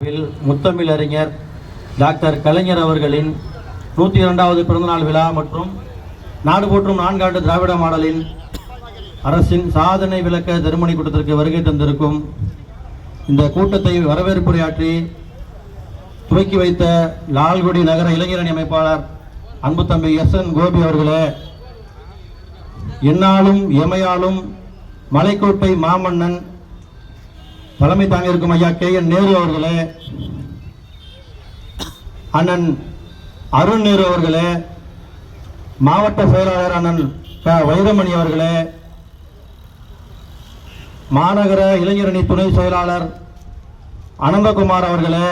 சார்பில் முத்தமிழ் அறிஞர் டாக்டர் கலைஞர் அவர்களின் 102வது பிறந்தநாள் விழா மற்றும் நாடு போற்றும் 4 திராவிட மாடலின் அரசின் சாதனை விளக்க திருமணி கூட்டத்திற்கு வருகை தந்திருக்கும் இந்த கூட்டத்தை வரவேற்புரையாற்றி துவக்கி வைத்த லால்குடி நகர இளைஞரணி அமைப்பாளர் அன்பு தம்பி எஸ்.என். கோபி அவர்களே, என்னாலும் எமையாலும் மலைக்கோட்டை மாமன்னன் தலைமை தாங்கியிருக்கும் ஐயா கே.என். நேரு அவர்களே, அண்ணன் அருண் நேரு அவர்களே, மாவட்ட செயலாளர் அண்ணன் க. வைரமணி அவர்களே, மாநகர இளைஞரணி துணை செயலாளர் அனந்தகுமார் அவர்களே,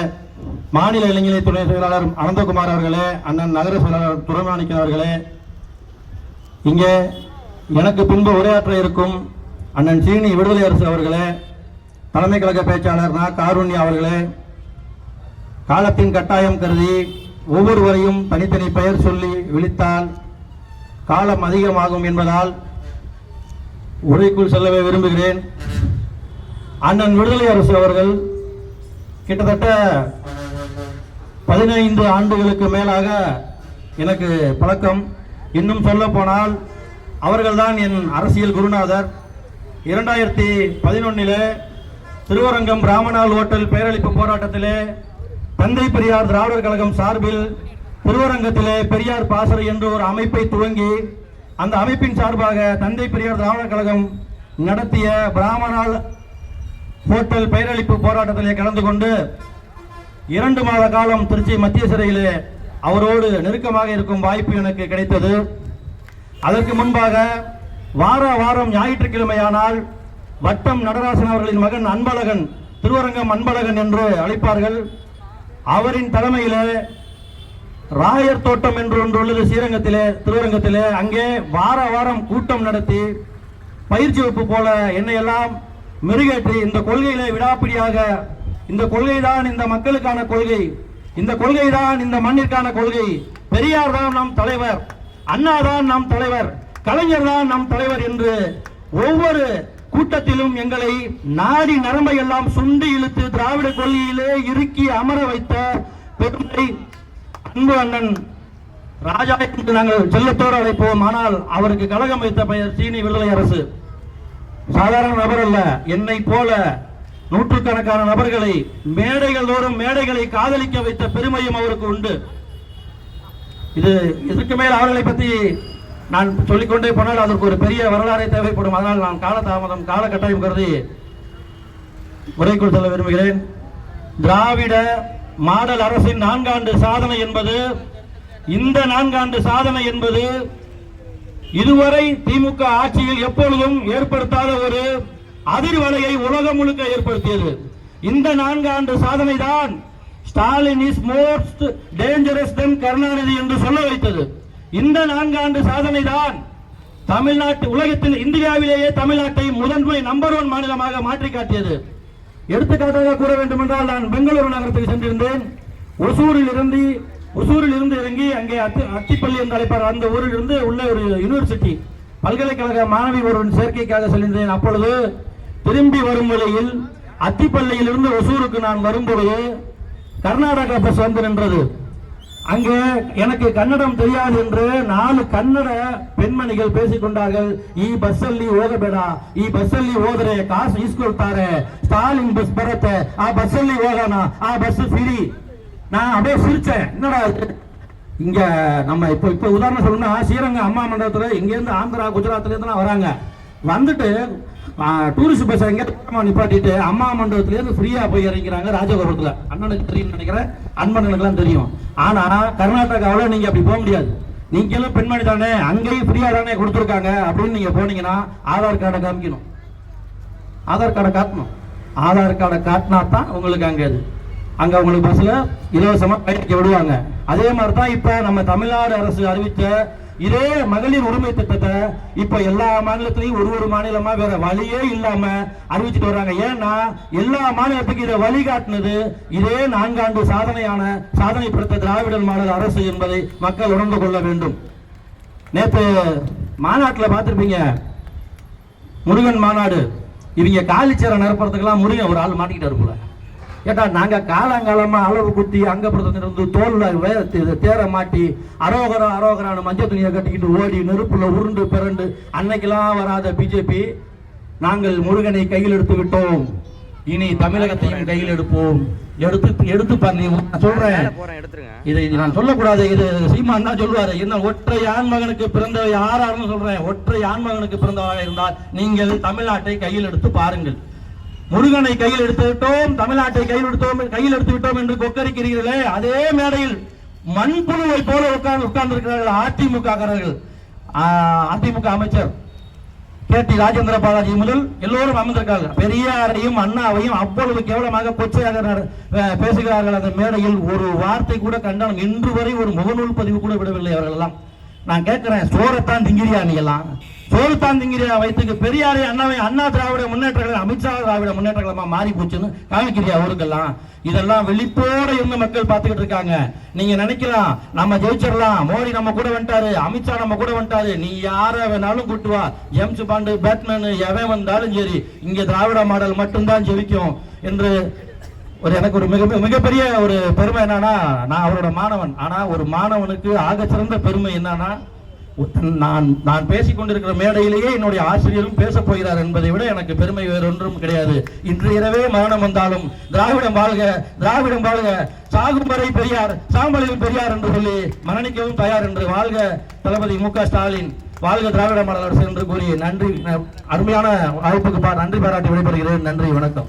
மாநில இளைஞரணி துணை செயலாளர் அனந்தகுமார் அவர்களே, அண்ணன் நகர செயலாளர் துரைமாணிக்கன் அவர்களே, இங்கே எனக்கு பின்பு உரையாற்ற இருக்கும் அண்ணன் சீனி விடுதலை அரசு அவர்களே, தலைமை கழக பேச்சாளர் நா. காருண்யா அவர்களே, காலத்தின் கட்டாயம் கருதி ஒவ்வொருவரையும் தனித்தனி பெயர் சொல்லி விழித்தால் காலம் அதிகமாகும் என்பதால் உரைக்குள் செல்லவே விரும்புகிறேன். அண்ணன் விடுதலை அரசு அவர்கள் கிட்டத்தட்ட 15 ஆண்டுகளுக்கு மேலாக எனக்கு பழக்கம். இன்னும் சொல்ல போனால் அவர்கள்தான் என் அரசியல் குருநாதர். 2011 திருவரங்கம் ராமநாள் ஹோட்டல் பேரழிப்பு போராட்டத்திலே தந்தை பெரியார் திராவிடர் கழகம் சார்பில் திருவரங்கத்திலே பெரியார் பாசறை என்று ஒரு அமைப்பை துவங்கி அந்த அமைப்பின் சார்பாக தந்தை பெரியார் திராவிடர் கழகம் நடத்திய ராமநாள் ஹோட்டல் பேரழிப்பு போராட்டத்திலே கலந்து கொண்டு 2 மாத காலம் திருச்சி மத்திய சிறையிலே அவரோடு நெருக்கமாக இருக்கும் வாய்ப்பு எனக்கு கிடைத்தது. அதற்கு முன்பாக வாரம் ஞாயிற்றுக்கிழமையானால் வட்டம் நடராசன் அவர்களின் மகன் அன்பழகன், திருவரங்கம் அன்பழகன் என்று அழைப்பார்கள், அவரின் தலைமையிலே ராயர் தோட்டம் என்று ஒன்று உள்ளது ஸ்ரீரங்கத்திலே, திருவரங்கத்திலே. அங்கே வாரம் கூட்டம் நடத்தி பயிற்சி வகுப்பு போல என்னையெல்லாம் மெருகேற்றி இந்த கொள்கையிலே விடாப்பிடியாக, இந்த கொள்கை தான் இந்த மக்களுக்கான கொள்கை, இந்த கொள்கை தான் இந்த மண்ணிற்கான கொள்கை, பெரியார் தான் நம் தலைவர், அண்ணா தான் நம் தலைவர், கலைஞர் தான் நம் தலைவர் என்று ஒவ்வொரு கூட்டத்திலும் எங்களை நாடி நரம்பை எல்லாம் சுண்டி இழுத்து திராவிட கொள்கையிலே இறுக்கி அமர வைத்த பெருமை அன்பு அண்ணன் ராஜா என்று நாங்கள் செல்லத்தோடு அழைப்போம். ஆனால் அவருக்கு கழகம் வைத்த பெயர் சீனி விடுதலை அரசு. சாதாரண நபர் அல்ல, என்னை போல நூற்றுக்கணக்கான நபர்களை மேடைகள் தோறும் மேடைகளை காதலிக்க வைத்த பெருமையும் அவருக்கு உண்டு. இதுக்கு மேல் அவர்களை பற்றி நான் சொல்லிக்கொண்டே போனால் அதற்கு ஒரு பெரிய வரலாறை தேவைப்படும். அதனால் நான் காலகட்டாயம் கருதி உரைக்குள் செல்ல விரும்புகிறேன். திராவிட மாடல் அரசின் 4 ஆண்டு சாதனை என்பது, இந்த 4 ஆண்டு சாதனை என்பது இதுவரை திமுக ஆட்சியில் எப்பொழுதும் ஏற்படுத்தாத ஒரு அதிர்வலையை உலகம் முழுக்க ஏற்படுத்தியது. இந்த 4 ஆண்டு சாதனை தான் ஸ்டாலின் இஸ் மோஸ்ட் டேஞ்சரஸ் தென் கருணாநிதி என்று சொல்ல வைத்தது. இந்த 4 ஆண்டு சாதனை தான் தமிழ்நாட்டு உலகத்தில் இந்தியாவிலேயே தமிழ்நாட்டை முதன்மை நம்பர் 1 மாநிலமாக மாற்றி காட்டியது. எடுத்துக்காட்டாக கூற வேண்டும் என்றால், நான் பெங்களூரு நகரத்துக்கு சென்றிருந்தேன். ஒசூரில் இருந்து இறங்கி அங்கே அத்திப்பள்ளி என்று அழைப்பார், அந்த ஊரில் இருந்து உள்ள ஒரு யூனிவர்சிட்டி பல்கலைக்கழக மாணவி ஒருவன் சேர்க்கைக்காக செல்கின்றேன். அப்பொழுது திரும்பி வரும் வழியில் அத்திப்பள்ளியில் இருந்து ஒசூருக்கு நான் வரும்பொழுது கர்நாடகா பஸ் வந்து நின்றது. அங்கே எனக்கு கன்னடம் தெரியாது என்று 4 கன்னட பெண்மணிகள் பேசிக்கொண்டார்கள். ಈ ಬಸ್ಸಲ್ಲಿ ಹೋಗಬೇಡ, ಈ ಬಸ್ಸಲ್ಲಿ ಹೋದರೆ ಕಾಸು ಇಸ್ಕೊಳ್ತಾರೆ, ஸ்டாலின் பஸ் பரத்த, ಆ பஸ்ஸಲ್ಲಿ ಹೋಗೋಣ, ಆ பஸ் ஃப்ரீ. நான் அப்படியே சிரிச்சேன். என்னடா இங்க நம்ம இப்ப உதாரணம் சொல்லணும்னா, ஸ்ரீரங்கம் அம்மா மண்டபத்துல இங்க இருந்து ஆந்திரா குஜராத்ல இருந்து வராங்க, வந்துட்டு டூரிஸ்ட் பஸ் எங்க நிப்பாட்டிட்டு அம்மா மண்டபத்துல இருந்து ஃப்ரீயா போய் இறங்கிறாங்க ராஜகோபுரத்துல. அண்ணனுக்கு தெரியும் நினைக்கிறேன், அன்பனுக்கு எல்லாம் தெரியும். ஆனா கர்நாடகாவில் நீங்க அப்படி போக முடியாது. நீங்க எல்லாம் பெண்மணி தானே, அங்கேயும் ஃப்ரீயா தானே கொடுத்துருக்காங்க அப்படின்னு நீங்க போனீங்கன்னா ஆதார் கார்டை காமிக்கணும், ஆதார் கார்டை காட்டணும். ஆதார் கார்டை காட்டினா தான் உங்களுக்கு அங்க உங்களுக்கு பஸ்ல இலவசமா பயணிக்க விடுவாங்க. அதே மாதிரி தான் இப்ப நம்ம தமிழ்நாடு அரசு அறிவித்த இதே மகளிர் உரிமை திட்டத்தை இப்ப எல்லா மாநிலத்திலையும் ஒரு மாநிலமா வேற வழியே இல்லாம அறிவிச்சுட்டு வர்றாங்க. ஏன்னா எல்லா மாநிலத்துக்கும் இதை வழிகாட்டினது இதே 4 ஆண்டு சாதனை படுத்த திராவிடர் மாடல் அரசு என்பதை மக்கள் உணர்ந்து கொள்ள வேண்டும். நேற்று மாநாட்டில் பார்த்திருப்பீங்க, முருகன் மாநாடு. இவங்க காலிச்சேரை நிரப்புறதுக்கெல்லாம் முருகன் ஒரு ஆள் மாட்டிக்கிட்டாரு போல. ஏட்டா நாங்க காலங்காலமா அளவு குத்தி அங்க இருந்து தோல்ல தேர மாட்டி அரோகரான மஞ்சள் துணியை கட்டிக்கிட்டு ஓடி நெருப்புல உருண்டு பிறண்டு அன்னைக்கெல்லாம் வராத பிஜேபி நாங்கள் முருகனை கையில் எடுத்து விட்டோம், இனி தமிழகத்தையும் கையில் எடுப்போம். எடுத்து பண்ணி சொல்றேன், இதை நான் சொல்லக்கூடாது, இது சீமான் தான் சொல்லுவாரு. என்ன ஒற்றை ஆண்மகனுக்கு பிறந்த யாராருன்னு சொல்றேன், ஒற்றை ஆண்மகனுக்கு பிறந்தவராக இருந்தால் நீங்கள் தமிழ்நாட்டை கையில் எடுத்து பாருங்கள். முருகனை கையில் எடுத்து விட்டோம், தமிழ்நாட்டை கையில் எடுத்து விட்டோம் என்று கொக்கரிக்கிறீர்களே, அதே மேடையில் மண்புழுவை போல உட்கார்ந்து இருக்கிறார்கள் அதிமுக அமைச்சர் கேடி ராஜேந்திர பாலாஜி முதல் எல்லோரும் அமர்ந்திருக்காங்க. பெரியாரையும் அண்ணாவையும் அவ்வளவு கேவலமாக கொச்சையாக பேசுகிறார்கள். அந்த மேடையில் ஒரு வார்த்தை கூட கண்டனம் இன்று வரை ஒரு முகநூல் பதிவு கூட விடவில்லை அவர்கள் எல்லாம். நான் கேட்கிறேன், சோரத்தான் திங்கிரியா நீ எல்லாம்? சோறுத்தான் திங்கிரியா வைத்துக்கு பெரியாரை அண்ணாவை அண்ணா திராவிட முன்னேற்ற கழகம் அமித்ஷா திராவிட முன்னேற்ற கழகமா மாறி போச்சுன்னு காமிக்கிறியா ஊருக்கெல்லாம்? இதெல்லாம் வெளிப்போட இருந்த மக்கள் பார்த்துக்கிட்டு இருக்காங்க. நீங்க நினைக்கலாம் நம்ம ஜெயிச்சிடலாம், மோடி நம்ம கூட வந்துட்டாரு, அமித்ஷா நம்ம கூட வந்துட்டாரு, நீ யார வேணாலும் கூட்டு வா, ஜேம்ஸ் பாண்டு பேட்மேன் எவன் வந்தாலும் சரி, இங்க திராவிட மாடல் மட்டும்தான் ஜெயிக்கும் என்று எனக்கு ஒரு மிகப்பெரிய ஒரு பெருமை என்னன்னா, நான் அவரோட மாணவன். ஆனா ஒரு மாணவனுக்கு ஆக சிறந்த பெருமை என்னன்னா, நான் பேசிக்கொண்டிருக்கிற மேடையிலேயே என்னுடைய ஆசிரியரும் பேச போகிறார் என்பதை விட எனக்கு பெருமை வேறொன்றும் கிடையாது. இன்று இரவே மரணம் வந்தாலும் திராவிடம் வாழ்க, திராவிடம் வாழ்க, சாகும் வரை பெரியார், சாம்பலில் பெரியார் என்று சொல்லி மரணிக்கவும் தயார் என்று வாழ்க தளபதி மு.க. ஸ்டாலின், வாழ்க திராவிட மாடல் அரசு என்று கூறி நன்றி, அருமையான வாய்ப்புக்கு நன்றி பாராட்டி விடைபெறுகிறேன். நன்றி, வணக்கம்.